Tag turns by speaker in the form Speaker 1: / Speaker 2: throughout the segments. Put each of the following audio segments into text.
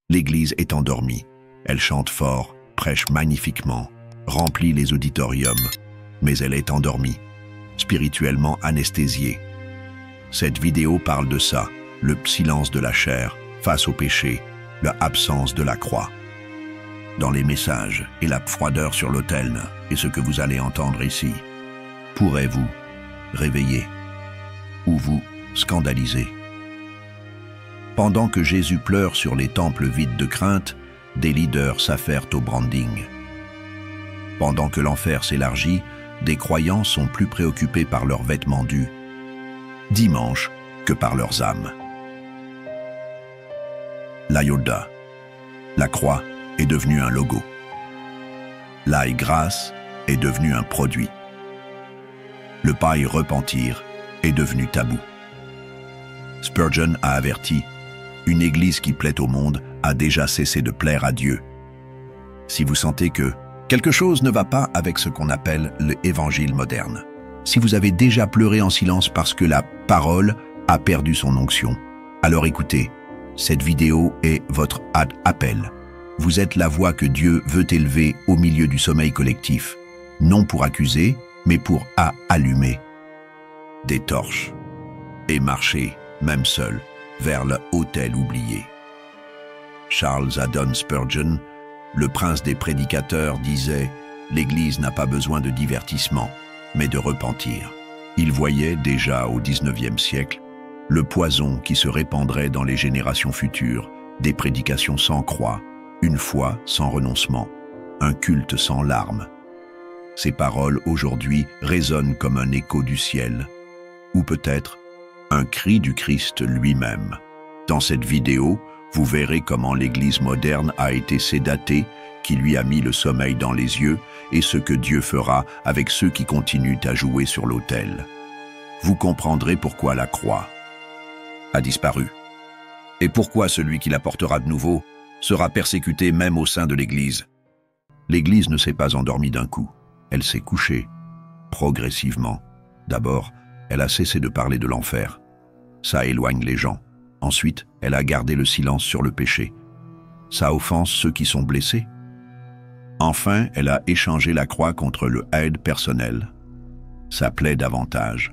Speaker 1: L'Église est endormie. Elle chante fort, prêche magnifiquement, remplit les auditoriums, mais elle est endormie, spirituellement anesthésiée. Cette vidéo parle de ça, le silence de la chair face au péché, l'absence de la croix. Dans les messages et la froideur sur l'autel, et ce que vous allez entendre ici, pourrez-vous réveiller ou vous scandaliser? Pendant que Jésus pleure sur les temples vides de crainte, des leaders s'affairent au branding. Pendant que l'enfer s'élargit, des croyants sont plus préoccupés par leurs vêtements du dimanche que par leurs âmes. L'Ayoda, la croix, est devenue un logo. L'ail grâce est devenu un produit. Le paille repentir est devenu tabou. Spurgeon a averti, une église qui plaît au monde a déjà cessé de plaire à Dieu. Si vous sentez que quelque chose ne va pas avec ce qu'on appelle l'évangile moderne, si vous avez déjà pleuré en silence parce que la parole a perdu son onction, alors écoutez, cette vidéo est votre appel. Vous êtes la voix que Dieu veut élever au milieu du sommeil collectif, non pour accuser, mais pour allumer des torches et marcher, même seul, vers l'autel oublié. Charles Haddon Spurgeon, le prince des prédicateurs, disait « L'Église n'a pas besoin de divertissement, mais de repentir ». Il voyait déjà au XIXe siècle le poison qui se répandrait dans les générations futures, des prédications sans croix, une foi sans renoncement, un culte sans larmes. Ces paroles aujourd'hui résonnent comme un écho du ciel, ou peut-être un cri du Christ lui-même. Dans cette vidéo, vous verrez comment l'Église moderne a été sédatée, qui lui a mis le sommeil dans les yeux, et ce que Dieu fera avec ceux qui continuent à jouer sur l'autel. Vous comprendrez pourquoi la croix a disparu, et pourquoi celui qui la portera de nouveau sera persécuté même au sein de l'Église. L'Église ne s'est pas endormie d'un coup, elle s'est couchée, progressivement. D'abord, elle a cessé de parler de l'enfer. Ça éloigne les gens. Ensuite, elle a gardé le silence sur le péché. Ça offense ceux qui sont blessés. Enfin, elle a échangé la croix contre le aide personnel. Ça plaît davantage.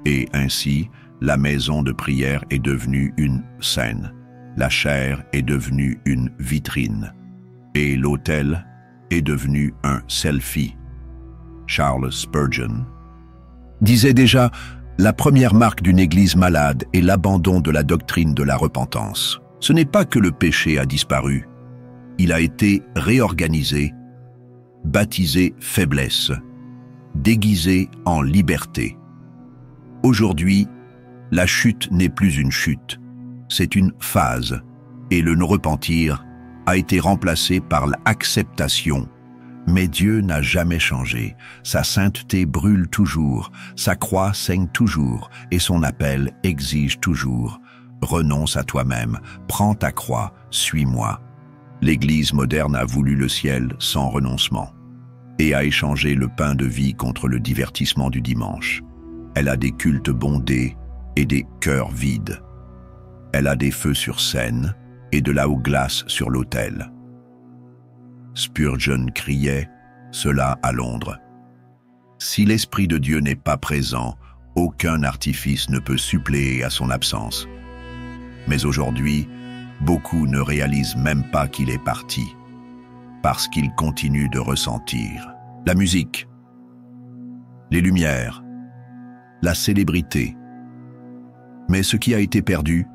Speaker 1: Et ainsi, la maison de prière est devenue une scène. La chair est devenue une vitrine. Et l'autel est devenu un selfie. Charles Spurgeon disait déjà « La première marque d'une église malade est l'abandon de la doctrine de la repentance. Ce n'est pas que le péché a disparu. Il a été réorganisé, baptisé faiblesse, déguisé en liberté. Aujourd'hui, la chute n'est plus une chute, c'est une phase, et le repentir a été remplacé par l'acceptation. Mais Dieu n'a jamais changé, sa sainteté brûle toujours, sa croix saigne toujours, et son appel exige toujours. Renonce à toi-même, prends ta croix, suis-moi. L'Église moderne a voulu le ciel sans renoncement, et a échangé le pain de vie contre le divertissement du dimanche. Elle a des cultes bondés et des cœurs vides. Elle a des feux sur scène et de la haute glace sur l'autel. Spurgeon criait cela à Londres. Si l'Esprit de Dieu n'est pas présent, aucun artifice ne peut suppléer à son absence. Mais aujourd'hui, beaucoup ne réalisent même pas qu'il est parti, parce qu'ils continuent de ressentir la musique, les lumières, la célébrité. Mais ce qui a été perdu,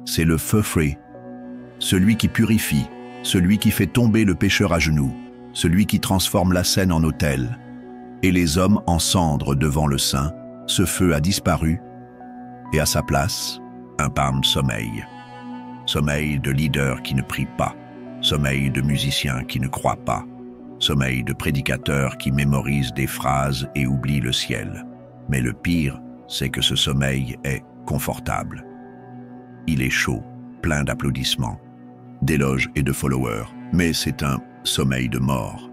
Speaker 1: c'est le feu frais, celui qui purifie, celui qui fait tomber le pécheur à genoux, celui qui transforme la scène en autel, et les hommes en cendres devant le Saint. Ce feu a disparu, et à sa place, un palme sommeil. Sommeil de leaders qui ne prient pas, sommeil de musiciens qui ne croient pas, sommeil de prédicateurs qui mémorisent des phrases et oublient le ciel. Mais le pire, c'est que ce sommeil est confortable. Il est chaud, plein d'applaudissements, d'éloges et de followers, mais c'est un sommeil de mort.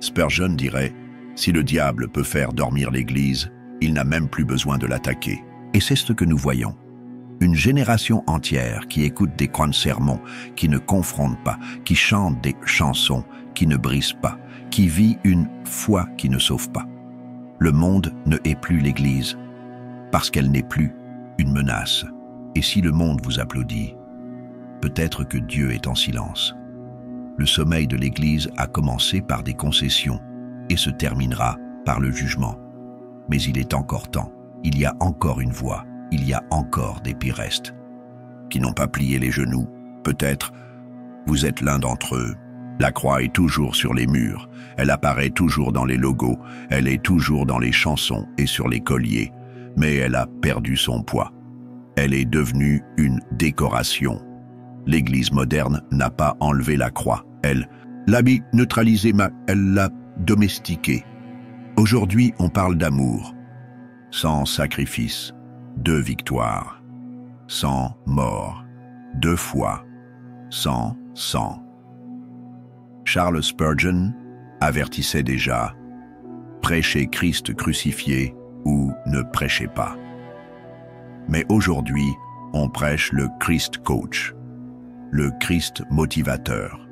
Speaker 1: Spurgeon dirait, si le diable peut faire dormir l'Église, il n'a même plus besoin de l'attaquer. Et c'est ce que nous voyons. Une génération entière qui écoute des grands sermons, qui ne confronte pas, qui chante des chansons, qui ne brise pas, qui vit une foi qui ne sauve pas. Le monde ne hait plus l'Église, parce qu'elle n'est plus une menace. Et si le monde vous applaudit, peut-être que Dieu est en silence. Le sommeil de l'Église a commencé par des concessions et se terminera par le jugement. Mais il est encore temps, il y a encore une voie, il y a encore des Pyrestes qui n'ont pas plié les genoux. Peut-être vous êtes l'un d'entre eux. La croix est toujours sur les murs, elle apparaît toujours dans les logos, elle est toujours dans les chansons et sur les colliers, mais elle a perdu son poids. Elle est devenue une décoration. L'Église moderne n'a pas enlevé la croix. Elle l'a neutralisée, elle l'a domestiquée. Aujourd'hui, on parle d'amour, sans sacrifice, de victoire, sans mort, de foi, sans sang. Charles Spurgeon avertissait déjà, prêchez Christ crucifié ou ne prêchez pas. Mais aujourd'hui, on prêche le Christ coach, le Christ motivateur,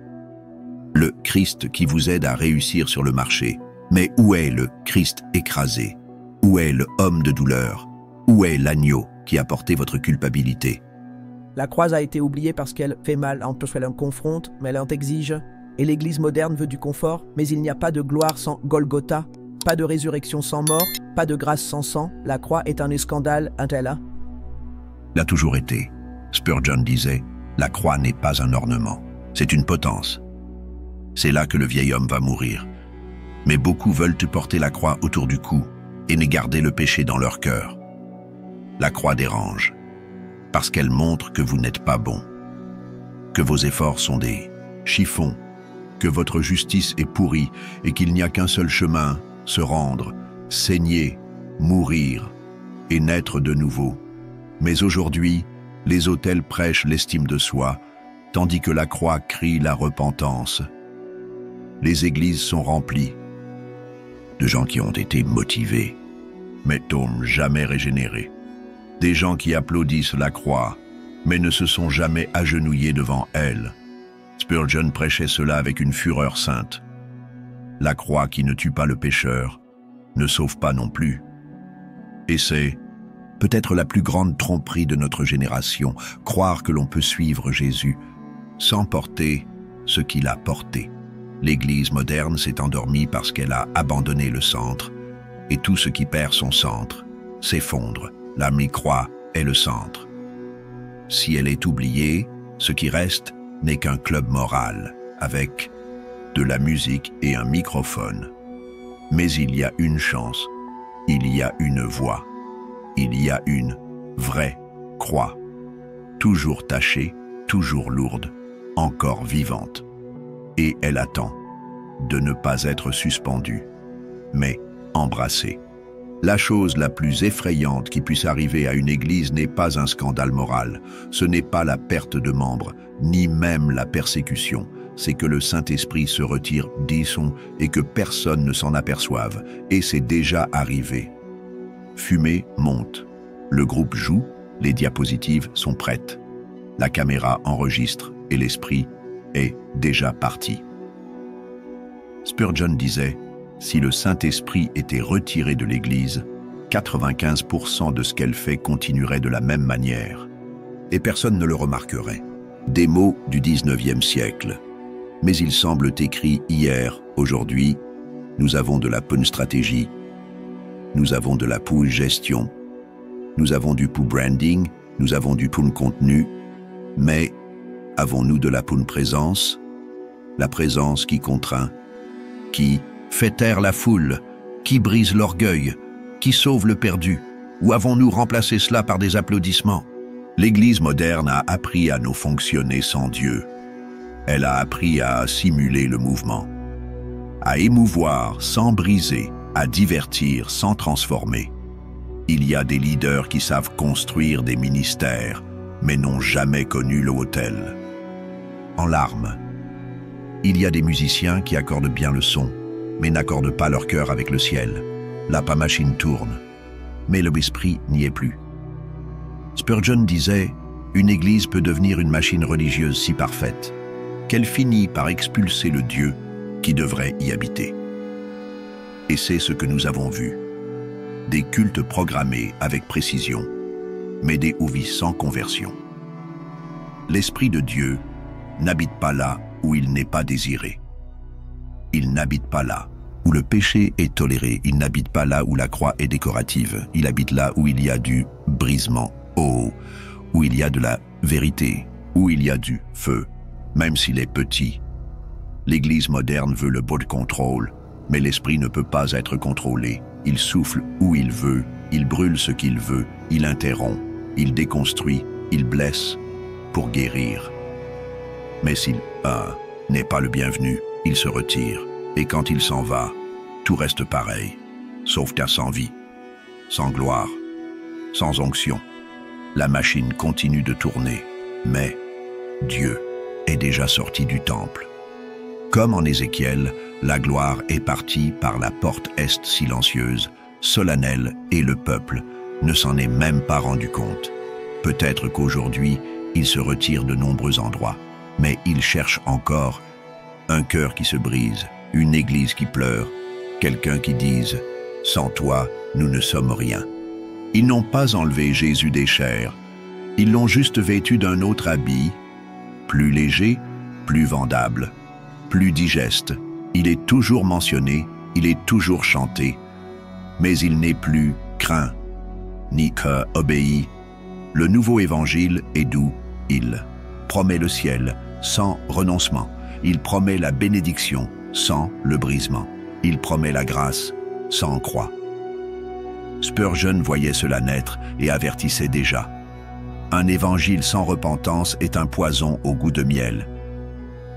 Speaker 1: le Christ qui vous aide à réussir sur le marché. Mais où est le Christ écrasé? Où est le homme de douleur? Où est l'agneau qui a porté votre culpabilité?
Speaker 2: La croix a été oubliée parce qu'elle fait mal, parce qu'elle en confronte, mais elle en exige. Et l'Église moderne veut du confort, mais il n'y a pas de gloire sans Golgotha, pas de résurrection sans mort, pas de grâce sans sang. La croix est un scandale, un-t-elle?
Speaker 1: L'a toujours été. Spurgeon disait, la croix n'est pas un ornement, c'est une potence. C'est là que le vieil homme va mourir. Mais beaucoup veulent te porter la croix autour du cou et ne garder le péché dans leur cœur. La croix dérange, parce qu'elle montre que vous n'êtes pas bon, que vos efforts sont des chiffons, que votre justice est pourrie et qu'il n'y a qu'un seul chemin, se rendre, saigner, mourir et naître de nouveau. Mais aujourd'hui, les autels prêchent l'estime de soi, tandis que la croix crie la repentance. Les églises sont remplies de gens qui ont été motivés, mais tombent jamais régénérés. Des gens qui applaudissent la croix, mais ne se sont jamais agenouillés devant elle. Spurgeon prêchait cela avec une fureur sainte. La croix qui ne tue pas le pécheur ne sauve pas non plus. Et c'est peut-être la plus grande tromperie de notre génération, croire que l'on peut suivre Jésus sans porter ce qu'il a porté. L'Église moderne s'est endormie parce qu'elle a abandonné le centre, et tout ce qui perd son centre s'effondre. La mi-croix est le centre. Si elle est oubliée, ce qui reste n'est qu'un club moral, avec de la musique et un microphone. Mais il y a une chance, il y a une voix, il y a une vraie croix, toujours tachée, toujours lourde, encore vivante. Et elle attend de ne pas être suspendue, mais embrassée. La chose la plus effrayante qui puisse arriver à une église n'est pas un scandale moral, ce n'est pas la perte de membres, ni même la persécution, c'est que le Saint-Esprit se retire disons et que personne ne s'en aperçoive, et c'est déjà arrivé. Fumée monte, le groupe joue, les diapositives sont prêtes, la caméra enregistre et l'esprit est déjà parti. Spurgeon disait, si le Saint-Esprit était retiré de l'Église, 95% de ce qu'elle fait continuerait de la même manière. Et personne ne le remarquerait. Des mots du 19e siècle. Mais ils semblent écrits hier, aujourd'hui. Nous avons de la bonne stratégie. Nous avons de la poule gestion. Nous avons du pou branding. Nous avons du poule contenu. Mais avons-nous de la poule présence? La présence qui contraint, qui fait taire la foule, qui brise l'orgueil, qui sauve le perdu? Ou avons-nous remplacé cela par des applaudissements? L'Église moderne a appris à nous fonctionner sans Dieu. Elle a appris à simuler le mouvement, à émouvoir sans briser, à divertir sans transformer. Il y a des leaders qui savent construire des ministères, mais n'ont jamais connu l'autel. En larmes. Il y a des musiciens qui accordent bien le son, mais n'accordent pas leur cœur avec le ciel. La machine tourne, mais l'esprit n'y est plus. Spurgeon disait « Une église peut devenir une machine religieuse si parfaite qu'elle finit par expulser le Dieu qui devrait y habiter. » Et c'est ce que nous avons vu. Des cultes programmés avec précision, mais des ouvis sans conversion. L'Esprit de Dieu n'habite pas là où il n'est pas désiré. Il n'habite pas là où le péché est toléré. Il n'habite pas là où la croix est décorative. Il habite là où il y a du brisement, où il y a de la vérité, où il y a du feu, même s'il est petit. L'Église moderne veut le board control, mais l'Esprit ne peut pas être contrôlé. Il souffle où il veut, il brûle ce qu'il veut, il interrompt, il déconstruit, il blesse pour guérir. Mais s'il n'est pas le bienvenu, il se retire, et quand il s'en va, tout reste pareil, sauf qu'à sans vie, sans gloire, sans onction. La machine continue de tourner, mais Dieu est déjà sorti du temple. Comme en Ézéchiel, la gloire est partie par la porte est silencieuse, solennelle, et le peuple ne s'en est même pas rendu compte. Peut-être qu'aujourd'hui, il se retire de nombreux endroits, mais il cherche encore un cœur qui se brise, une église qui pleure, quelqu'un qui dise « Sans toi, nous ne sommes rien ». Ils n'ont pas enlevé Jésus des chairs, ils l'ont juste vêtu d'un autre habit, plus léger, plus vendable, plus digeste. Il est toujours mentionné, il est toujours chanté, mais il n'est plus craint, ni obéi. Le nouveau évangile est doux, il promet le ciel sans renoncement, il promet la bénédiction sans le brisement, il promet la grâce sans croix. Spurgeon voyait cela naître et avertissait déjà. Un évangile sans repentance est un poison au goût de miel.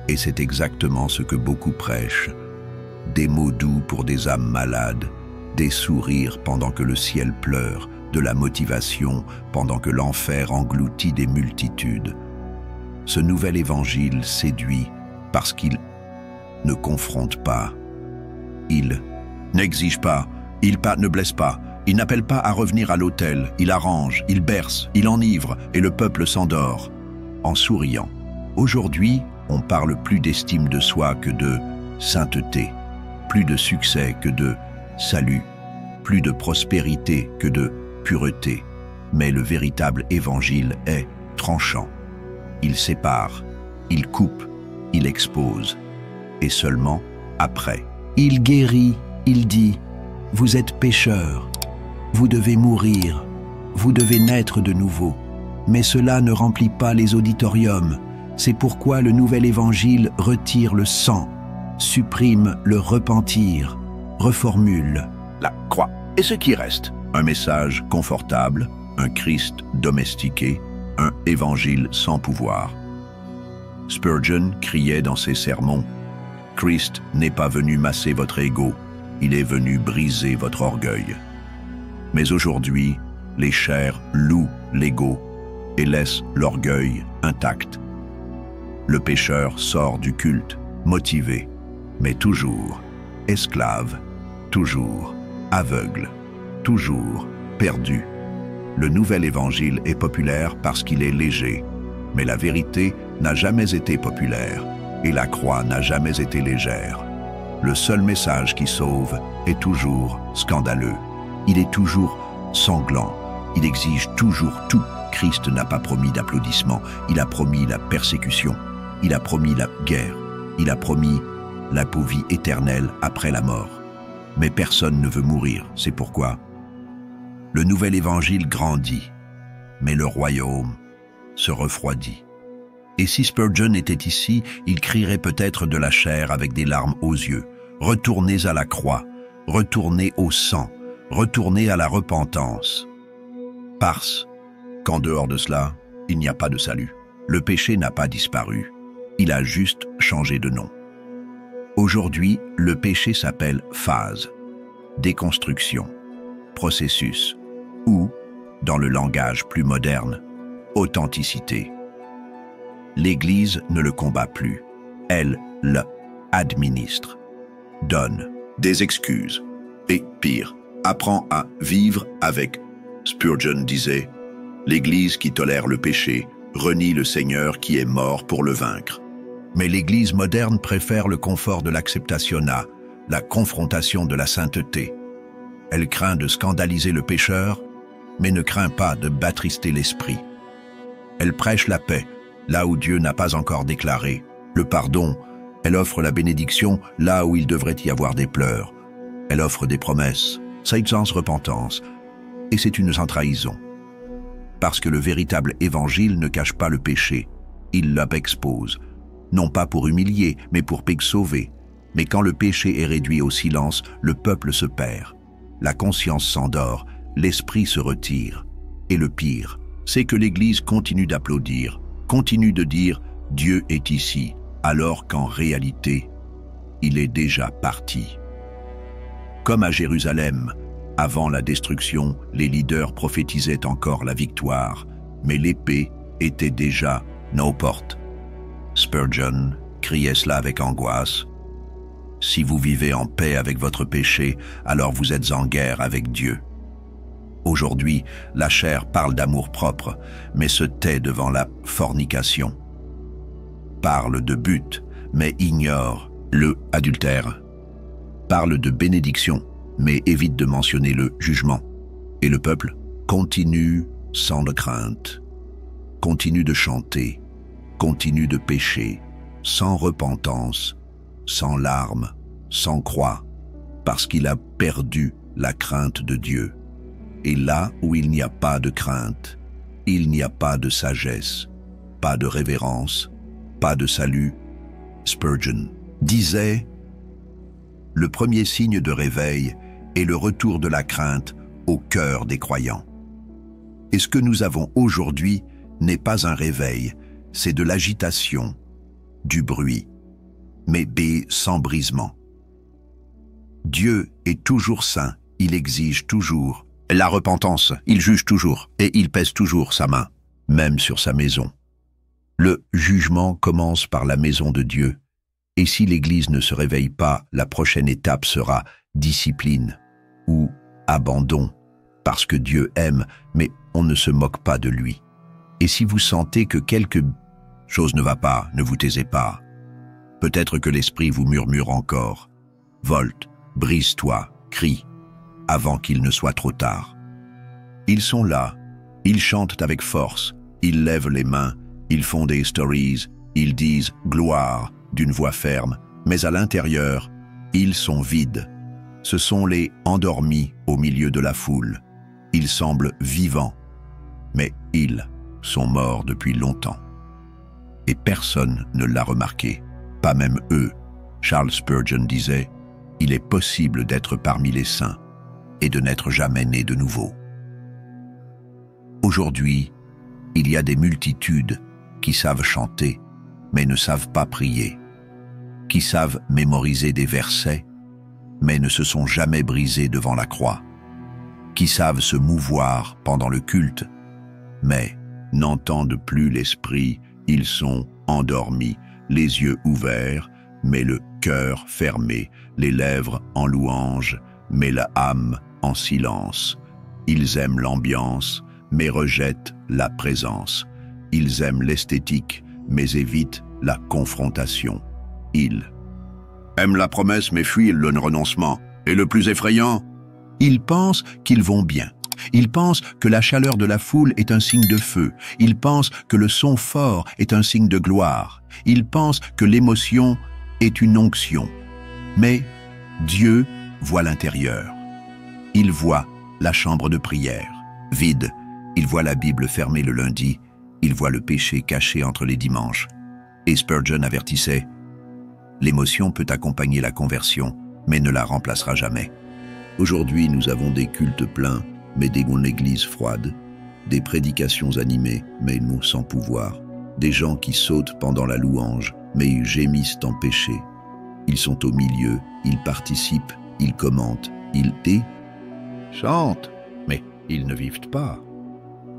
Speaker 1: Et c'est exactement ce que beaucoup prêchent. Des mots doux pour des âmes malades, des sourires pendant que le ciel pleure, de la motivation pendant que l'enfer engloutit des multitudes. Ce nouvel évangile séduit parce qu'il ne confronte pas, il n'exige pas, il ne blesse pas, il n'appelle pas à revenir à l'autel, il arrange, il berce, il enivre et le peuple s'endort en souriant. Aujourd'hui, on parle plus d'estime de soi que de sainteté, plus de succès que de salut, plus de prospérité que de pureté. Mais le véritable évangile est tranchant. Il sépare, il coupe, il expose. Et seulement après. Il guérit, il dit, « Vous êtes pécheurs, vous devez mourir, vous devez naître de nouveau. » Mais cela ne remplit pas les auditoriums. C'est pourquoi le nouvel évangile retire le sang, supprime le repentir, reformule la croix. Et ce qui reste, un message confortable, un Christ domestiqué, un évangile sans pouvoir. Spurgeon criait dans ses sermons, « Christ n'est pas venu masser votre ego, il est venu briser votre orgueil. » Mais aujourd'hui, les chairs louent l'ego et laissent l'orgueil intact. Le pécheur sort du culte, motivé, mais toujours esclave, toujours aveugle, toujours perdu. Le nouvel évangile est populaire parce qu'il est léger, mais la vérité n'a jamais été populaire et la croix n'a jamais été légère. Le seul message qui sauve est toujours scandaleux. Il est toujours sanglant. Il exige toujours tout. Christ n'a pas promis d'applaudissements. Il a promis la persécution. Il a promis la guerre. Il a promis la vie éternelle après la mort. Mais personne ne veut mourir. C'est pourquoi le nouvel évangile grandit, mais le royaume se refroidit. Et si Spurgeon était ici, il crierait peut-être de la chair avec des larmes aux yeux. Retournez à la croix, retournez au sang, retournez à la repentance. Parce qu'en dehors de cela, il n'y a pas de salut. Le péché n'a pas disparu, il a juste changé de nom. Aujourd'hui, le péché s'appelle phase, déconstruction, processus, ou, dans le langage plus moderne, authenticité. L'Église ne le combat plus, elle le administre, donne des excuses et, pire, apprend à vivre avec. Spurgeon disait, L'Église qui tolère le péché renie le Seigneur qui est mort pour le vaincre. Mais l'Église moderne préfère le confort de l'acceptationa, la confrontation de la sainteté. Elle craint de scandaliser le pécheur, mais ne craint pas de battrister l'esprit. Elle prêche la paix, là où Dieu n'a pas encore déclaré, le pardon. Elle offre la bénédiction, là où il devrait y avoir des pleurs. Elle offre des promesses, sans repentance, et c'est une sans trahison. Parce que le véritable évangile ne cache pas le péché, il l'expose, non pas pour humilier, mais pour sauver. Mais quand le péché est réduit au silence, le peuple se perd. La conscience s'endort, l'esprit se retire. Et le pire, c'est que l'Église continue d'applaudir, continue de dire « Dieu est ici », alors qu'en réalité, il est déjà parti. Comme à Jérusalem, avant la destruction, les leaders prophétisaient encore la victoire, mais l'épée était déjà nos portes. Spurgeon criait cela avec angoisse. Si vous vivez en paix avec votre péché, alors vous êtes en guerre avec Dieu. Aujourd'hui, la chair parle d'amour-propre, mais se tait devant la fornication. Parle de but, mais ignore le adultère. Parle de bénédiction, mais évite de mentionner le jugement. Et le peuple continue sans de crainte, continue de chanter, continue de pécher, sans repentance, sans larmes, sans croix, parce qu'il a perdu la crainte de Dieu. Et là où il n'y a pas de crainte, il n'y a pas de sagesse, pas de révérence, pas de salut. Spurgeon disait « Le premier signe de réveil est le retour de la crainte au cœur des croyants. » Et ce que nous avons aujourd'hui n'est pas un réveil, c'est de l'agitation, du bruit, mais sans brisement. Dieu est toujours saint, il exige toujours la repentance, il juge toujours et il pèse toujours sa main, même sur sa maison. Le jugement commence par la maison de Dieu, et si l'Église ne se réveille pas, la prochaine étape sera discipline ou abandon, parce que Dieu aime, mais on ne se moque pas de lui. Et si vous sentez que quelque chose ne va pas, ne vous taisez pas. Peut-être que l'esprit vous murmure encore. Volte, brise-toi, crie, avant qu'il ne soit trop tard. Ils sont là, ils chantent avec force, ils lèvent les mains, ils font des stories, ils disent « gloire » d'une voix ferme, mais à l'intérieur, ils sont vides. Ce sont les endormis au milieu de la foule. Ils semblent vivants, mais ils sont morts depuis longtemps. Et personne ne l'a remarqué, pas même eux. Charles Spurgeon disait « Il est possible d'être parmi les saints et de n'être jamais né de nouveau. » Aujourd'hui, il y a des multitudes qui savent chanter, mais ne savent pas prier, qui savent mémoriser des versets, mais ne se sont jamais brisés devant la croix, qui savent se mouvoir pendant le culte, mais n'entendent plus l'esprit, ils sont endormis, les yeux ouverts, mais le cœur fermé, les lèvres en louange, mais l'âme en silence. Ils aiment l'ambiance, mais rejettent la présence. Ils aiment l'esthétique, mais évitent la confrontation. Ils aiment la promesse, mais fuient le renoncement. Et le plus effrayant, ils pensent qu'ils vont bien. Ils pensent que la chaleur de la foule est un signe de feu. Ils pensent que le son fort est un signe de gloire. Ils pensent que l'émotion est une onction. Mais Dieu voit l'intérieur. Il voit la chambre de prière, vide. Il voit la Bible fermée le lundi. Il voit le péché caché entre les dimanches. Et Spurgeon avertissait, « L'émotion peut accompagner la conversion, mais ne la remplacera jamais. » Aujourd'hui, nous avons des cultes pleins, mais des églises froides, des prédications animées, mais nous sans pouvoir, des gens qui sautent pendant la louange, mais ils gémissent en péché. Ils sont au milieu, ils participent, ils commentent, ils chantent, mais ils ne vivent pas.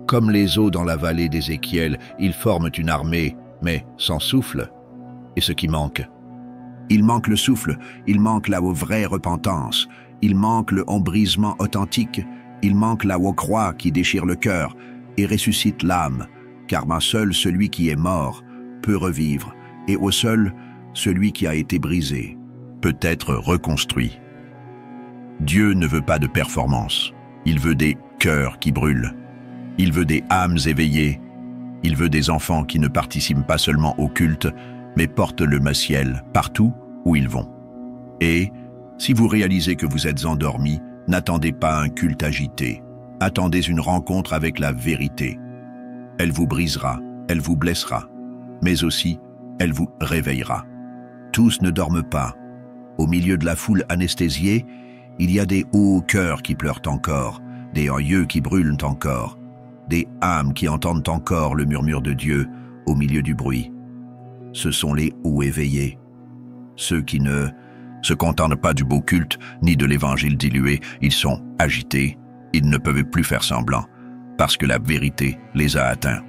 Speaker 1: Comme les eaux dans la vallée d'Ézéchiel, ils forment une armée, mais sans souffle. Et ce qui manque? Il manque le souffle, il manque la vraie repentance, il manque le embrisement authentique, il manque la croix qui déchire le cœur, et ressuscite l'âme, car seul celui qui est mort peut revivre, et au seul celui qui a été brisé peut être reconstruit. Dieu ne veut pas de performance, il veut des cœurs qui brûlent, il veut des âmes éveillées, il veut des enfants qui ne participent pas seulement au culte, mais portent le ciel partout où ils vont. Et, si vous réalisez que vous êtes endormi, n'attendez pas un culte agité, attendez une rencontre avec la vérité. Elle vous brisera, elle vous blessera, mais aussi, elle vous réveillera. Tous ne dorment pas. Au milieu de la foule anesthésiée, il y a des hauts cœurs qui pleurent encore, des yeux qui brûlent encore, des âmes qui entendent encore le murmure de Dieu au milieu du bruit. Ce sont les hauts éveillés, ceux qui ne se contentent pas du beau culte ni de l'évangile dilué, ils sont agités, ils ne peuvent plus faire semblant, parce que la vérité les a atteints.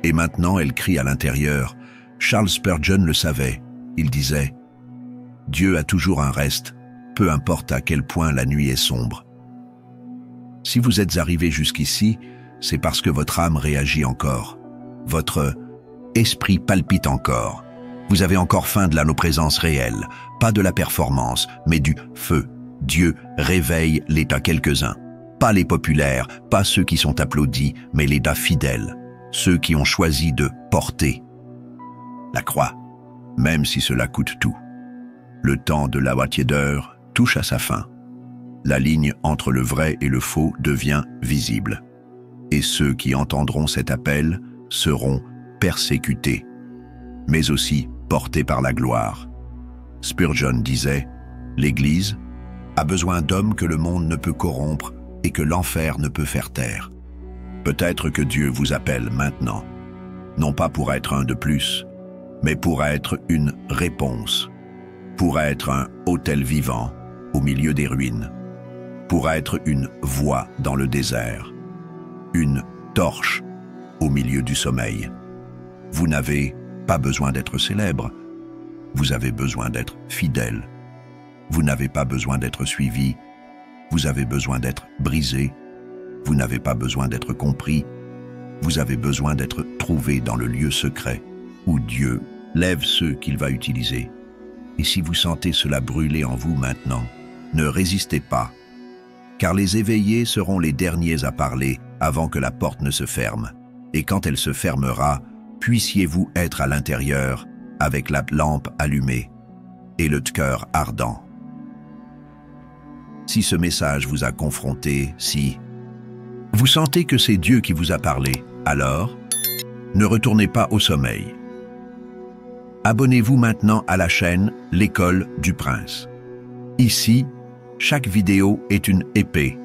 Speaker 1: Et maintenant elle crie à l'intérieur. Charles Spurgeon le savait, il disait « Dieu a toujours un reste, peu importe à quel point la nuit est sombre. » Si vous êtes arrivé jusqu'ici, c'est parce que votre âme réagit encore, votre esprit palpite encore. Vous avez encore faim de l'omniprésence réelle, pas de la performance, mais du feu. Dieu réveille l'état quelques-uns, pas les populaires, pas ceux qui sont applaudis, mais l'état fidèles, ceux qui ont choisi de porter la croix, même si cela coûte tout. Le temps de la moitié d'heure touche à sa fin. La ligne entre le vrai et le faux devient visible. Et ceux qui entendront cet appel seront persécutés, mais aussi portés par la gloire. Spurgeon disait « L'Église a besoin d'hommes que le monde ne peut corrompre et que l'enfer ne peut faire taire. » Peut-être que Dieu vous appelle maintenant, non pas pour être un de plus, mais pour être une réponse, pour être un autel vivant au milieu des ruines, pour être une voix dans le désert, une torche au milieu du sommeil. Vous n'avez pas besoin d'être célèbre, vous avez besoin d'être fidèle. Vous n'avez pas besoin d'être suivi, vous avez besoin d'être brisé. Vous n'avez pas besoin d'être compris, vous avez besoin d'être trouvé dans le lieu secret où Dieu lève ceux qu'il va utiliser. Et si vous sentez cela brûler en vous maintenant, ne résistez pas, car les éveillés seront les derniers à parler avant que la porte ne se ferme. Et quand elle se fermera, puissiez-vous être à l'intérieur avec la lampe allumée et le cœur ardent. Si ce message vous a confronté, si vous sentez que c'est Dieu qui vous a parlé, alors ne retournez pas au sommeil. Abonnez-vous maintenant à la chaîne L'École du Prince. Ici, chaque vidéo est une épée,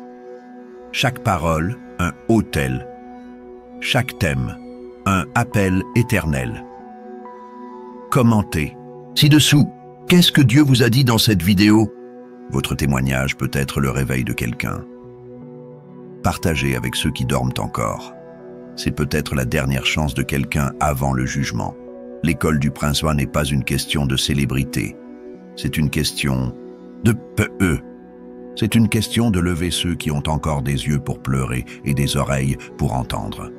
Speaker 1: chaque parole un autel, chaque thème un appel éternel. Commentez. Ci-dessous, qu'est-ce que Dieu vous a dit dans cette vidéo? Votre témoignage peut être le réveil de quelqu'un. Partagez avec ceux qui dorment encore. C'est peut-être la dernière chance de quelqu'un avant le jugement. L'école du Prince n'est pas une question de célébrité. C'est une question de peu. C'est une question de lever ceux qui ont encore des yeux pour pleurer et des oreilles pour entendre.